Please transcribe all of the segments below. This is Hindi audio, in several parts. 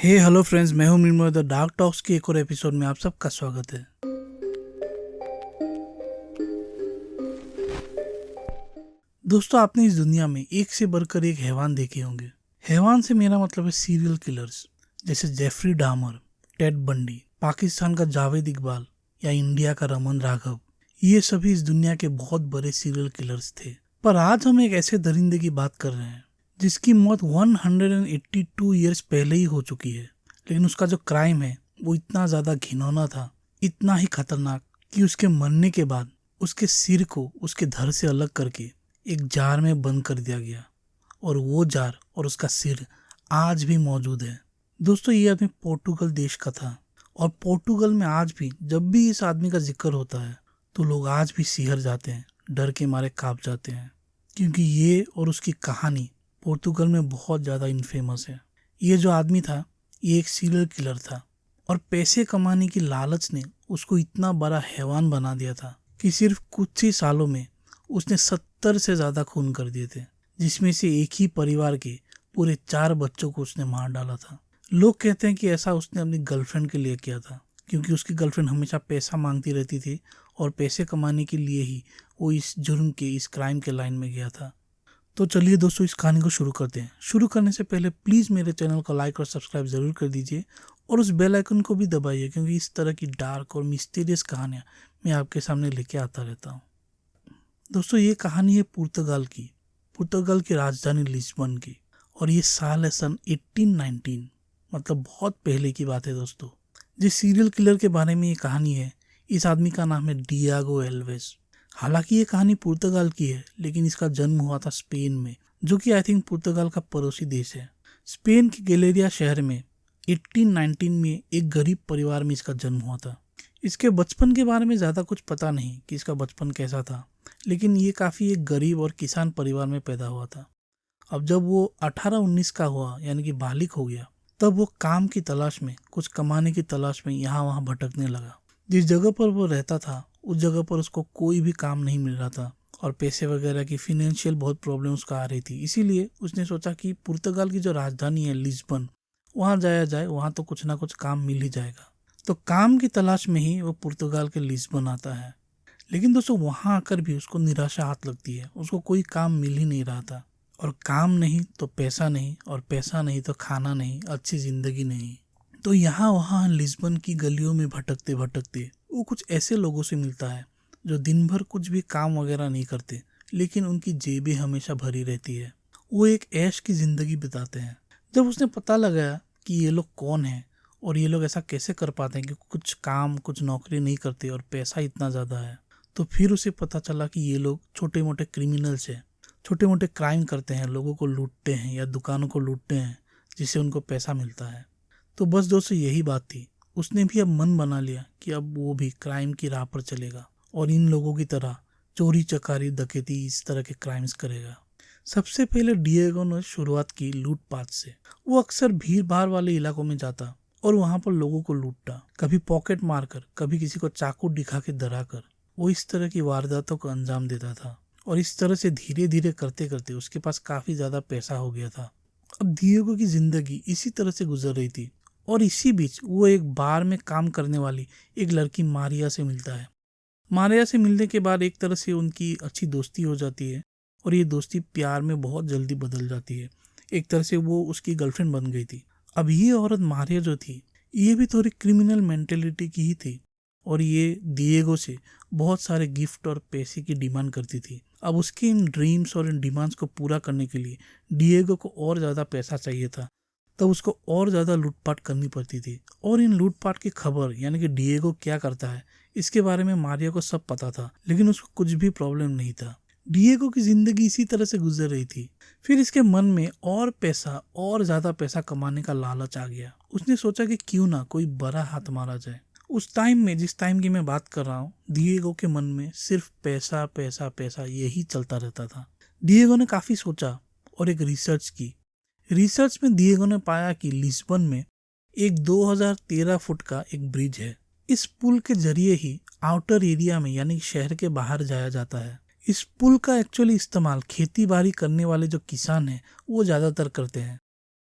हेलो फ्रेंड्स, मैं हूं मृण्मय। द डार्क टॉक्स के एक और एपिसोड में आप सबका स्वागत है। दोस्तों, आपने इस दुनिया में एक से बढ़कर एक हैवान देखे होंगे। हैवान से मेरा मतलब है सीरियल किलर्स, जैसे Jeffrey Dahmer, Ted Bundy, Pakistan का जावेद इकबाल या इंडिया का रमन राघव। ये सभी इस दुनिया के बहुत बड़े सीरियल किलर्स थे। पर आज हम एक ऐसे दरिंदे की बात कर रहे हैं जिसकी मौत 182 ईयर्स पहले ही हो चुकी है, लेकिन उसका जो क्राइम है वो इतना ज्यादा घिनौना था, इतना ही खतरनाक कि उसके मरने के बाद उसके सिर को उसके धड़ से अलग करके एक जार में बंद कर दिया गया, और वो जार और उसका सिर आज भी मौजूद है। दोस्तों, ये आदमी पोर्टुगल देश का था, और पोर्टुगल में आज भी जब भी इस आदमी का जिक्र होता है तो लोग आज भी सिहर जाते हैं, डर के मारे कांप जाते हैं, क्योंकि ये और उसकी कहानी पोर्तुगल में बहुत ज़्यादा इनफेमस है। ये जो आदमी था, ये एक सीरियल किलर था, और पैसे कमाने की लालच ने उसको इतना बड़ा हैवान बना दिया था कि सिर्फ कुछ ही सालों में उसने 70 से ज़्यादा खून कर दिए थे, जिसमें से एक ही परिवार के पूरे 4 बच्चों को उसने मार डाला था। लोग कहते हैं कि ऐसा उसने अपनी गर्लफ्रेंड के लिए किया था, क्योंकि उसकी गर्लफ्रेंड हमेशा पैसा मांगती रहती थी, और पैसे कमाने के लिए ही वो इस जुर्म के, इस क्राइम के लाइन में गया था। तो चलिए दोस्तों, इस कहानी को शुरू करते हैं। शुरू करने से पहले प्लीज़ मेरे चैनल को लाइक और सब्सक्राइब ज़रूर कर दीजिए, और उस बेल आइकन को भी दबाइए, क्योंकि इस तरह की डार्क और मिस्टीरियस कहानियाँ मैं आपके सामने लेके आता रहता हूँ। दोस्तों, ये कहानी है पुर्तगाल की राजधानी लिस्बन की, और ये साल है सन 1819, मतलब बहुत पहले की बात है दोस्तों। जिस सीरियल किलर के बारे में ये कहानी है, इस आदमी का नाम है डियागो एल्वेस। हालांकि ये कहानी पुर्तगाल की है, लेकिन इसका जन्म हुआ था स्पेन में, जो कि आई थिंक पुर्तगाल का पड़ोसी देश है। स्पेन के गैलेरिया शहर में 1819 में एक गरीब परिवार में इसका जन्म हुआ था। इसके बचपन के बारे में ज़्यादा कुछ पता नहीं कि इसका बचपन कैसा था, लेकिन ये काफ़ी एक गरीब और किसान परिवार में पैदा हुआ था। अब जब वो 18-19 का हुआ, यानी कि बालिग हो गया, तब वो काम की तलाश में, कुछ कमाने की तलाश में यहाँ वहाँ भटकने लगा। जिस जगह पर वो रहता था उस जगह पर उसको कोई भी काम नहीं मिल रहा था, और पैसे वगैरह की फिनेंशियल बहुत प्रॉब्लम उसका आ रही थी। इसीलिए उसने सोचा कि पुर्तगाल की जो राजधानी है लिस्बन, वहाँ जाया जाए, वहाँ तो कुछ ना कुछ काम मिल ही जाएगा। तो काम की तलाश में ही वो पुर्तगाल के लिस्बन आता है। लेकिन दोस्तों, वहाँ आकर भी उसको निराशा हाथ लगती है। उसको कोई काम मिल ही नहीं रहा था, और काम नहीं तो पैसा नहीं, और पैसा नहीं तो खाना नहीं, अच्छी जिंदगी नहीं। तो यहाँ वहाँ लिस्बन की गलियों में भटकते भटकते वो कुछ ऐसे लोगों से मिलता है जो दिन भर कुछ भी काम वगैरह नहीं करते, लेकिन उनकी जेबें हमेशा भरी रहती है। वो एक ऐश की जिंदगी बिताते हैं। जब उसने पता लगाया कि ये लोग कौन हैं और ये लोग ऐसा कैसे कर पाते हैं कि कुछ काम, कुछ नौकरी नहीं करते और पैसा इतना ज़्यादा है, तो फिर उसे पता चला कि ये लोग छोटे मोटे क्रिमिनल्स हैं, छोटे मोटे क्राइम करते हैं, लोगों को लूटते हैं या दुकानों को लूटते हैं, जिससे उनको पैसा मिलता है। तो बस दोस्तों, यही बात थी। उसने भी अब मन बना लिया कि अब वो भी क्राइम की राह पर चलेगा, और इन लोगों की तरह चोरी चकारी, डकैती, इस तरह के क्राइम्स करेगा। सबसे पहले डिएगो ने शुरुआत की लूटपाट से। वो अक्सर भीड़ भाड़ वाले इलाकों में जाता और वहां पर लोगों को लूटता, कभी पॉकेट मारकर, कभी किसी को चाकू दिखा के डरा कर। वो इस तरह की वारदातों को अंजाम देता था, और इस तरह से धीरे धीरे करते करते उसके पास काफी ज्यादा पैसा हो गया था। अब डिएगो की जिंदगी इसी तरह से गुजर रही थी, और इसी बीच वो एक बार में काम करने वाली एक लड़की मारिया से मिलता है। मारिया से मिलने के बाद एक तरह से उनकी अच्छी दोस्ती हो जाती है, और ये दोस्ती प्यार में बहुत जल्दी बदल जाती है। एक तरह से वो उसकी गर्लफ्रेंड बन गई थी। अब ये औरत मारिया जो थी, ये भी थोड़ी क्रिमिनल मेंटेलिटी की ही थी, और ये डिएगो से बहुत सारे गिफ्ट और पैसे की डिमांड करती थी। अब उसके इन ड्रीम्स और इन डिमांड्स को पूरा करने के लिए डिएगो को और ज़्यादा पैसा चाहिए था, तब उसको और ज़्यादा लूटपाट करनी पड़ती थी। और इन लूटपाट की खबर, यानी कि डिएगो क्या करता है, इसके बारे में मारिया को सब पता था, लेकिन उसको कुछ भी प्रॉब्लम नहीं था। डिएगो की जिंदगी इसी तरह से गुजर रही थी। फिर इसके मन में और पैसा, और ज़्यादा पैसा कमाने का लालच आ गया। उसने सोचा कि क्यों ना कोई बड़ा हाथ मारा जाए। उस टाइम में, जिस टाइम की मैं बात कर रहा हूँ, डिएगो के मन में सिर्फ पैसा पैसा पैसा यही चलता रहता था। डिएगो ने काफ़ी सोचा और एक रिसर्च की। रिसर्च में डिएगो ने पाया कि लिस्बन में एक 2013 फुट का एक ब्रिज है। इस पुल के जरिए ही आउटर एरिया में, यानी शहर के बाहर जाया जाता है। इस पुल का एक्चुअली इस्तेमाल खेती बाड़ी करने वाले जो किसान हैं वो ज़्यादातर करते हैं,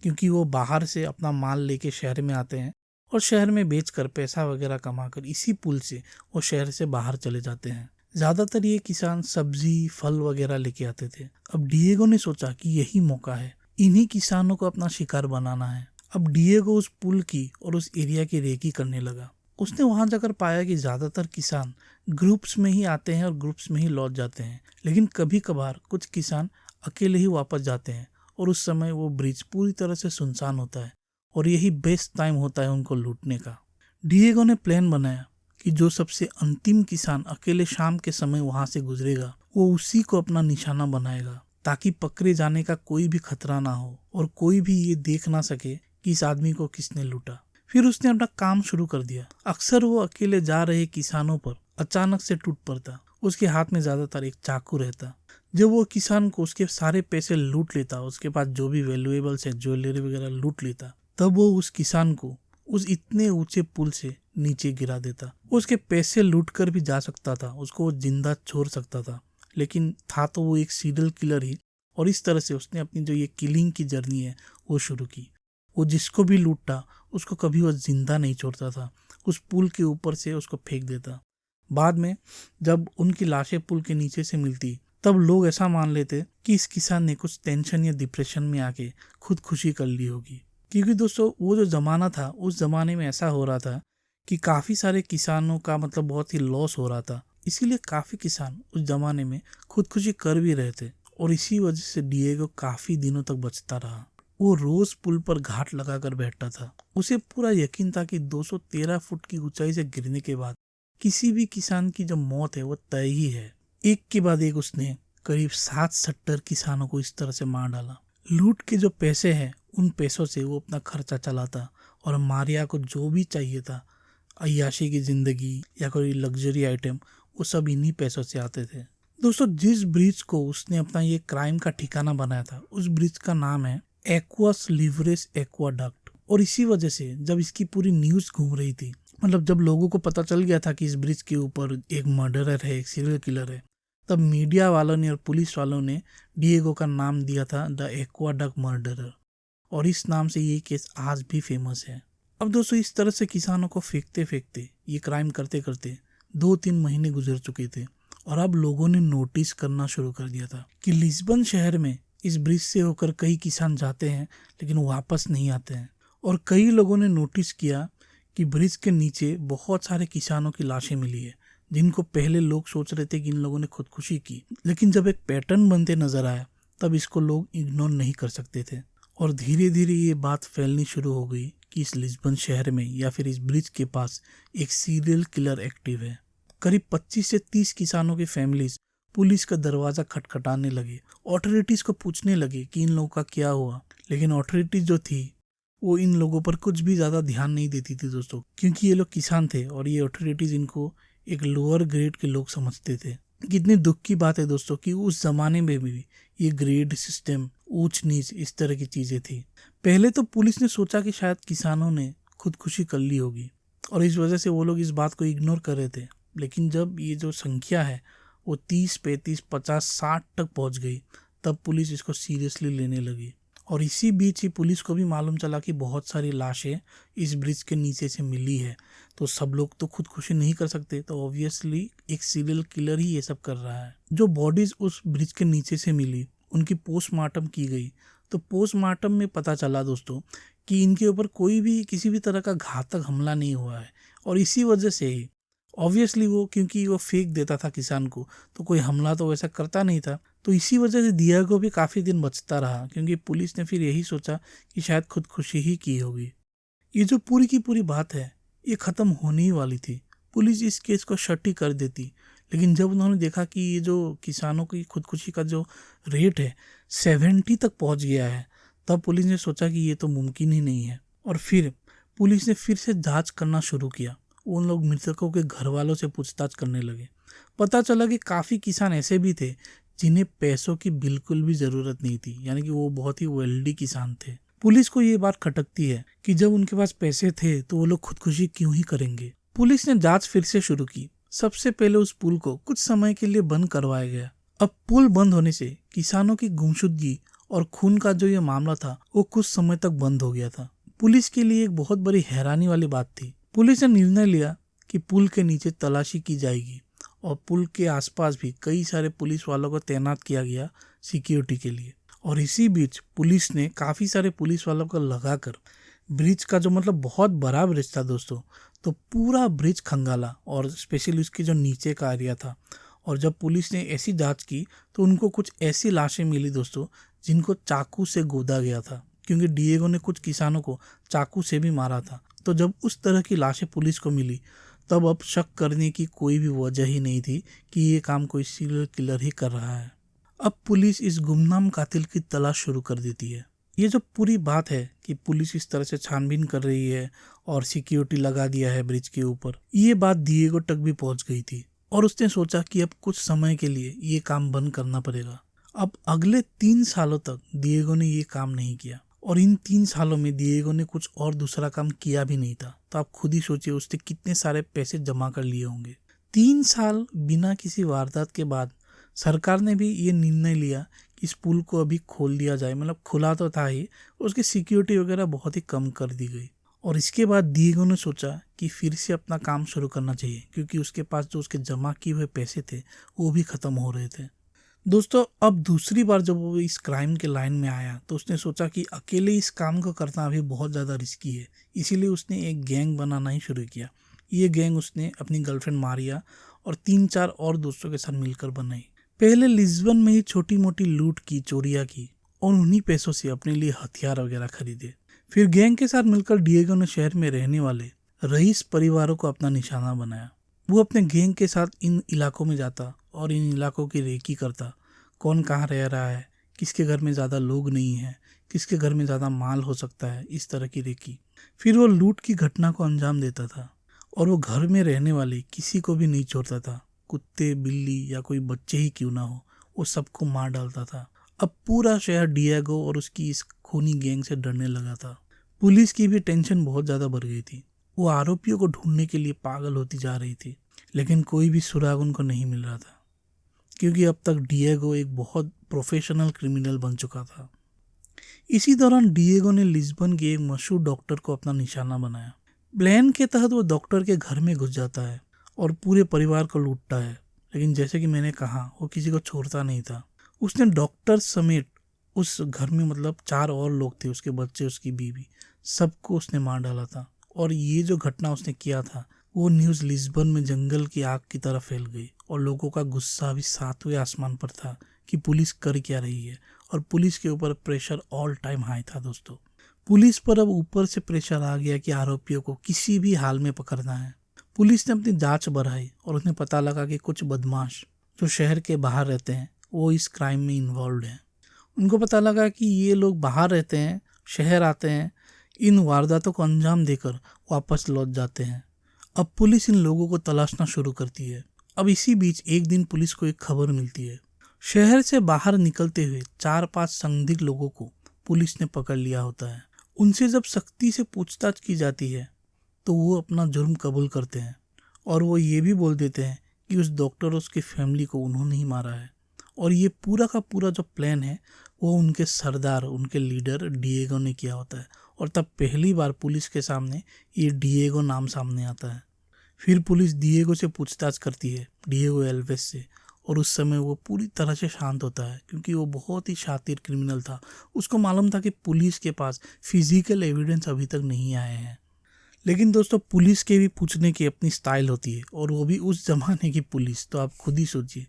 क्योंकि वो बाहर से अपना माल लेके शहर में आते हैं और शहर में बेचकर पैसा वगैरह कमाकर इसी पुल से वो शहर से बाहर चले जाते हैं। ज्यादातर ये किसान सब्जी फल वगैरह लेके आते थे। अब डिएगो ने सोचा कि यही मौका है, इन्हीं किसानों को अपना शिकार बनाना है। अब डिएगो उस पुल की और उस एरिया की रेकी करने लगा। उसने वहां जाकर पाया कि ज्यादातर किसान ग्रुप्स में ही आते हैं और ग्रुप्स में ही लौट जाते हैं, लेकिन कभी कभार कुछ किसान अकेले ही वापस जाते हैं और उस समय वो ब्रिज पूरी तरह से सुनसान होता है और यही बेस्ट टाइम होता है उनको लूटने का। डिएगो ने प्लान बनाया कि जो सबसे अंतिम किसान अकेले शाम के समय वहां से गुजरेगा वो उसी को अपना निशाना बनाएगा, ताकि पकड़े जाने का कोई भी खतरा ना हो और कोई भी ये देख ना सके कि इस आदमी को किसने लूटा। फिर उसने अपना काम शुरू कर दिया। अक्सर वो अकेले जा रहे किसानों पर अचानक से टूट पड़ता। उसके हाथ में ज्यादातर एक चाकू रहता। जब वो किसान को उसके सारे पैसे लूट लेता, उसके पास जो भी वैल्यूएबल्स है ज्वेलरी वगैरह लूट लेता, तब वो उस किसान को उस इतने ऊंचे पुल से नीचे गिरा देता। उसके पैसे लूट कर भी जा सकता था, उसको वो जिंदा छोड़ सकता था, लेकिन था तो वो एक सीरियल किलर ही। और इस तरह से उसने अपनी जो ये किलिंग की जर्नी है वो शुरू की। वो जिसको भी लूटता उसको कभी वो जिंदा नहीं छोड़ता था, उस पुल के ऊपर से उसको फेंक देता। बाद में जब उनकी लाशें पुल के नीचे से मिलती तब लोग ऐसा मान लेते कि इस किसान ने कुछ टेंशन या डिप्रेशन में आके खुदकुशी कर ली होगी। क्योंकि दोस्तों वो जो ज़माना था, उस ज़माने में ऐसा हो रहा था कि काफ़ी सारे किसानों का मतलब बहुत ही लॉस हो रहा था, इसीलिए काफ़ी किसान उस ज़माने में खुदकुशी कर भी रहे थे। और इसी वजह से डिएगो काफ़ी दिनों तक बचता रहा। वो रोज पुल पर घाट लगाकर बैठता था। उसे पूरा यकीन था कि 213 फुट की ऊंचाई से गिरने के बाद किसी भी किसान की जो मौत है वो तय ही है। एक के बाद एक उसने करीब 60-70 किसानों को इस तरह से मार डाला। लूट के जो पैसे हैं उन पैसों से वो अपना खर्चा चलाता और मारिया को जो भी चाहिए था, अय्याशी की जिंदगी या कोई लग्जरी आइटम, वो सब इन्हीं पैसों से आते थे। दोस्तों जिस ब्रिज को उसने अपना ये क्राइम का ठिकाना बनाया था, उस ब्रिज का नाम है एक्वास लिवरेस एक्वाडक्ट। और इसी वजह से जब इसकी पूरी न्यूज घूम रही थी, मतलब जब लोगों को पता चल गया था कि इस ब्रिज के ऊपर एक मर्डरर है, एक सीरियल किलर है, तब मीडिया वालों ने और पुलिस वालों ने डिएगो का नाम दिया था द एक्वाडक्ट मर्डरर। और इस नाम से ये केस आज भी फेमस है। अब दोस्तों इस तरह से किसानों को फेंकते फेंकते, ये क्राइम करते करते 2-3 महीने गुजर चुके थे और अब लोगों ने नोटिस करना शुरू कर दिया था कि लिस्बन शहर में इस ब्रिज से होकर कई किसान जाते हैं लेकिन वापस नहीं आते हैं। और कई लोगों ने नोटिस किया कि ब्रिज के नीचे बहुत सारे किसानों की लाशें मिली है, जिनको पहले लोग सोच रहे थे कि इन लोगों ने खुदकुशी की, लेकिन जब एक पैटर्न बनते नजर आया तब इसको लोग इग्नोर नहीं कर सकते थे। और धीरे धीरे ये बात फैलनी शुरू हो गई कि इस लिस्बन शहर में या फिर इस ब्रिज के पास एक सीरियल किलर एक्टिव है। करीब 25 से 30 किसानों की फैमिलीज पुलिस का दरवाजा खटखटाने लगे, ऑथोरिटीज को पूछने लगे कि इन लोगों का क्या हुआ। लेकिन ऑथोरिटीज जो थी वो इन लोगों पर कुछ भी ज्यादा ध्यान नहीं देती थी दोस्तों, क्योंकि ये लोग किसान थे और ये ऑथोरिटीज इनको एक लोअर ग्रेड के लोग समझते थे। कितनी दुख की बात है दोस्तों कि उस जमाने में भी ये ग्रेड सिस्टम, ऊंच नीच, इस तरह की चीजें थी। पहले तो पुलिस ने सोचा कि शायद किसानों ने खुदकुशी कर ली होगी और इस वजह से वो लोग इस बात को इग्नोर कर रहे थे। लेकिन जब ये जो संख्या है वो 30, 35, 50, 60 तक पहुंच गई, तब पुलिस इसको सीरियसली लेने लगी। और इसी बीच ही पुलिस को भी मालूम चला कि बहुत सारी लाशें इस ब्रिज के नीचे से मिली है, तो सब लोग तो खुदकुशी नहीं कर सकते, तो ऑब्वियसली एक सीरियल किलर ही ये सब कर रहा है। जो बॉडीज उस ब्रिज के नीचे से मिली उनकी पोस्टमार्टम की गई, तो पोस्टमार्टम में पता चला दोस्तों कि इनके ऊपर कोई भी किसी भी तरह का घातक हमला नहीं हुआ है। और इसी वजह से ही ऑब्वियसली वो, क्योंकि वो फेंक देता था किसान को, तो कोई हमला तो वैसा करता नहीं था, तो इसी वजह से डिएगो भी काफ़ी दिन बचता रहा, क्योंकि पुलिस ने फिर यही सोचा कि शायद खुदकुशी ही की होगी। ये जो पूरी की पूरी बात है ये ख़त्म होने ही वाली थी, पुलिस इस केस को शट ही कर देती। लेकिन जब उन्होंने देखा कि ये जो किसानों की खुदकुशी का जो रेट है 70 तक पहुंच गया है, तब पुलिस ने सोचा कि ये तो मुमकिन ही नहीं है। और फिर पुलिस ने फिर से जांच करना शुरू किया। उन लोग मृतकों के घर वालों से पूछताछ करने लगे। पता चला कि काफ़ी किसान ऐसे भी थे जिन्हें पैसों की बिल्कुल भी ज़रूरत नहीं थी, यानी कि वो बहुत ही वेल्दी किसान थे। पुलिस को ये बात खटकती है कि जब उनके पास पैसे थे तो वो लोग खुदकुशी क्यों ही करेंगे। पुलिस ने जांच फिर से शुरू की। सबसे पहले उस पुल को कुछ समय के लिए बंद करवाया गया। अब पुल बंद होने से किसानों की गुमशुदगी और खून का जो ये मामला था वो कुछ समय तक बंद हो गया था। पुलिस के लिए एक बहुत बड़ी हैरानी वाली बात थी। पुलिस ने निर्णय लिया कि पुल के नीचे तलाशी की जाएगी और पुल के आसपास भी कई सारे पुलिस वालों को तैनात किया गया सिक्योरिटी के लिए। और इसी बीच पुलिस ने काफ़ी सारे पुलिस वालों को लगाकर ब्रिज का जो मतलब बहुत बड़ा ब्रिज था दोस्तों, तो पूरा ब्रिज खंगाला और स्पेशली उसके जो नीचे का एरिया था। और जब पुलिस ने ऐसी जांच की तो उनको कुछ ऐसी लाशें मिली दोस्तों जिनको चाकू से गोदा गया था, क्योंकि डिएगो ने कुछ किसानों को चाकू से भी मारा था। तो जब उस तरह की लाशें पुलिस को मिली तब अब शक करने की कोई भी वजह ही नहीं थी कि ये काम कोई सीरियल किलर ही कर रहा है। अब पुलिस इस गुमनाम कातिल की तलाश शुरू कर देती है। ये जो पूरी बात है कि पुलिस इस तरह से छानबीन कर रही है और सिक्योरिटी लगा दिया है ब्रिज के ऊपर, ये बात डिएगो तक भी पहुंच गई थी और उसने सोचा कि अब कुछ समय के लिए ये काम बंद करना पड़ेगा। अब अगले 3 सालों तक डिएगो ने ये काम नहीं किया और इन 3 सालों में डिएगो ने कुछ और दूसरा काम किया भी नहीं था। तो आप खुद ही सोचिए उसने कितने सारे पैसे जमा कर लिए होंगे। 3 साल बिना किसी वारदात के बाद सरकार ने भी ये निर्णय लिया कि इस पुल को अभी खोल दिया जाए। मतलब खुला तो था ही, उसकी सिक्योरिटी वगैरह बहुत ही कम कर दी गई। और इसके बाद डिएगो ने सोचा कि फिर से अपना काम शुरू करना चाहिए, क्योंकि उसके पास जो उसके जमा किए हुए पैसे थे वो भी ख़त्म हो रहे थे। दोस्तों अब दूसरी बार जब वो इस क्राइम के लाइन में आया तो उसने सोचा कि अकेले इस काम को करना अभी बहुत ज़्यादा रिस्की है, इसीलिए उसने एक गैंग बनाना ही शुरू किया। ये गैंग उसने अपनी गर्लफ्रेंड मारिया और 3-4 और दोस्तों के साथ मिलकर बनाई। पहले लिस्बन में ही छोटी मोटी लूट की, चोरियाँ की और उन्हीं पैसों से अपने लिए हथियार वगैरह खरीदे। फिर गैंग के साथ मिलकर डिएगो ने शहर में रहने वाले रईस परिवारों को अपना निशाना बनाया। वो अपने गैंग के साथ इन इलाकों में जाता और इन इलाकों की रेकी करता, कौन कहाँ रह रहा है, किसके घर में ज़्यादा लोग नहीं हैं, किसके घर में ज़्यादा माल हो सकता है, इस तरह की रेकी। फिर वो लूट की घटना को अंजाम देता था और वो घर में रहने वाले किसी को भी नहीं छोड़ता था, कुत्ते, बिल्ली या कोई बच्चे ही क्यों ना हो, वो सबको मार डालता था। अब पूरा शहर डिएगो और उसकी इस खूनी गैंग से डरने लगा था। पुलिस की भी टेंशन बहुत ज़्यादा बढ़ गई थी। वो आरोपियों को ढूंढने के लिए पागल होती जा रही थी, लेकिन कोई भी सुराग उनको नहीं मिल रहा था, क्योंकि अब तक डिएगो एक बहुत प्रोफेशनल क्रिमिनल बन चुका था। इसी दौरान डिएगो ने लिस्बन के एक मशहूर डॉक्टर को अपना निशाना बनाया। प्लान के तहत वो डॉक्टर के घर में घुस जाता है और पूरे परिवार को लूटता है, लेकिन जैसे कि मैंने कहा वो किसी को छोड़ता नहीं था। उसने डॉक्टर समेत उस घर में मतलब 4 और लोग थे, उसके बच्चे, उसकी बीवी, सबको उसने मार डाला था। और ये जो घटना उसने किया था वो न्यूज़ लिस्बन में जंगल की आग की तरह फैल गई और लोगों का गुस्सा भी 7वें आसमान पर था कि पुलिस कर क्या रही है। और पुलिस के ऊपर प्रेशर ऑल टाइम हाई था दोस्तों। पुलिस पर अब ऊपर से प्रेशर आ गया कि आरोपियों को किसी भी हाल में पकड़ना है। पुलिस ने अपनी जांच बढ़ाई और उन्हें पता लगा कि कुछ बदमाश जो शहर के बाहर रहते हैं वो इस क्राइम में इन्वॉल्व हैं। उनको पता लगा कि ये लोग बाहर रहते हैं, शहर आते हैं, इन वारदातों को अंजाम देकर वापस लौट जाते हैं। अब पुलिस इन लोगों को तलाशना शुरू करती है। अब इसी बीच एक दिन पुलिस को एक खबर मिलती है। शहर से बाहर निकलते हुए 4-5 संदिग्ध लोगों को पुलिस ने पकड़ लिया होता है। उनसे जब सख्ती से पूछताछ की जाती है तो वो अपना जुर्म कबूल करते हैं और वो ये भी बोल देते हैं कि उस डॉक्टर और उसकी फैमिली को उन्होंने ही मारा है। और ये पूरा का पूरा जो प्लान है वो उनके सरदार, उनके लीडर डिएगो ने किया होता है। और तब पहली बार पुलिस के सामने ये डिएगो नाम सामने आता है। फिर पुलिस डिएगो से पूछताछ करती है, डिएगो एल्वेस से, और उस समय वो पूरी तरह से शांत होता है, क्योंकि वो बहुत ही शातिर क्रिमिनल था। उसको मालूम था कि पुलिस के पास फिजिकल एविडेंस अभी तक नहीं आए हैं। लेकिन दोस्तों पुलिस के भी पूछने की अपनी स्टाइल होती है, और वो भी उस जमाने की पुलिस, तो आप खुद ही सोचिए।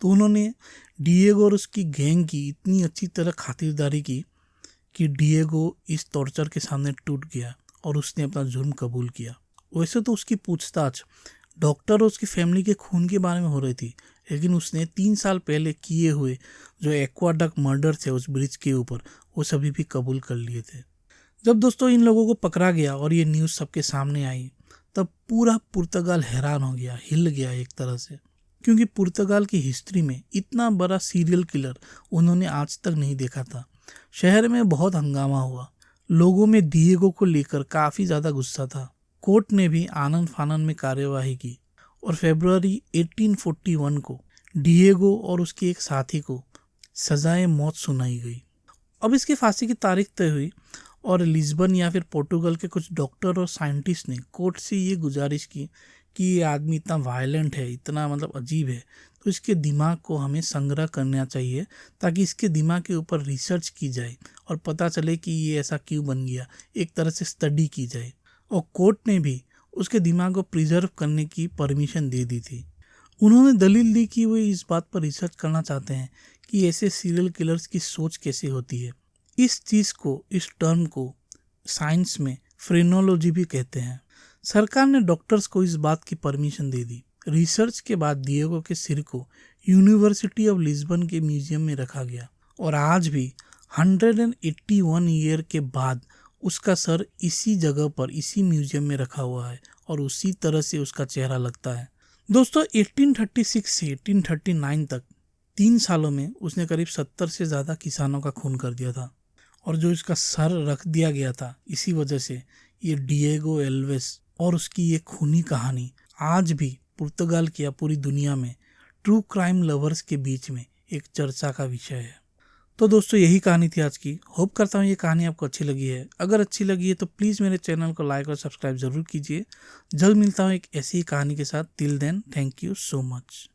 तो उन्होंने डिएगो और उसकी गैंग की इतनी अच्छी तरह खातिरदारी की कि डिएगो इस टॉर्चर के सामने टूट गया और उसने अपना जुर्म कबूल किया। वैसे तो उसकी पूछताछ डॉक्टर और उसकी फैमिली के खून के बारे में हो रही थी, लेकिन उसने 3 साल पहले किए हुए जो एक्वाडक्ट मर्डर थे उस ब्रिज के ऊपर, वो सभी भी कबूल कर लिए थे। जब दोस्तों इन लोगों को पकड़ा गया और ये न्यूज़ सबके सामने आई, तब पूरा पुर्तगाल हैरान हो गया, हिल गया एक तरह से, क्योंकि पुर्तगाल की हिस्ट्री में इतना बड़ा सीरियल किलर उन्होंने आज तक नहीं देखा था। शहर में बहुत हंगामा हुआ, लोगों में डिएगो को लेकर काफ़ी ज़्यादा गुस्सा था। कोर्ट ने भी आनन फानन में कार्यवाही की और फरवरी 1841 को डिएगो और उसके एक साथी को सजाए मौत सुनाई गई। अब इसकी फांसी की तारीख तय हुई और लिस्बन या फिर पोर्टुगल के कुछ डॉक्टर और साइंटिस्ट ने कोर्ट से ये गुजारिश की कि ये आदमी इतना वायलेंट है, इतना मतलब अजीब है, तो इसके दिमाग को हमें संग्रह करना चाहिए ताकि इसके दिमाग के ऊपर रिसर्च की जाए और पता चले कि ये ऐसा क्यों बन गया, एक तरह से स्टडी की जाए। और कोर्ट ने भी उसके दिमाग को प्रिजर्व करने की परमिशन दे दी थी। उन्होंने दलील दी कि वो इस बात पर रिसर्च करना चाहते हैं कि ऐसे सीरियल किलर्स की सोच कैसे होती है। इस चीज़ को, इस टर्म को साइंस में फ्रेनोलॉजी भी कहते हैं। सरकार ने डॉक्टर्स को इस बात की परमिशन दे दी। रिसर्च के बाद डिएगो के सिर को यूनिवर्सिटी ऑफ लिस्बन के म्यूजियम में रखा गया और आज भी 181 ईयर के बाद उसका सर इसी जगह पर, इसी म्यूजियम में रखा हुआ है और उसी तरह से उसका चेहरा लगता है। दोस्तों 1836 से 1839 तक 3 सालों में उसने करीब 70 से ज़्यादा किसानों का खून कर दिया था। और जो इसका सर रख दिया गया था, इसी वजह से ये डिएगो एल्वेस और उसकी ये खूनी कहानी आज भी पुर्तगाल की या पूरी दुनिया में ट्रू क्राइम लवर्स के बीच में एक चर्चा का विषय है। तो दोस्तों यही कहानी थी आज की। होप करता हूँ ये कहानी आपको अच्छी लगी है। अगर अच्छी लगी है तो प्लीज़ मेरे चैनल को लाइक और सब्सक्राइब ज़रूर कीजिए। जल्द मिलता हूँ एक ऐसी ही कहानी के साथ। Till then, thank you so much.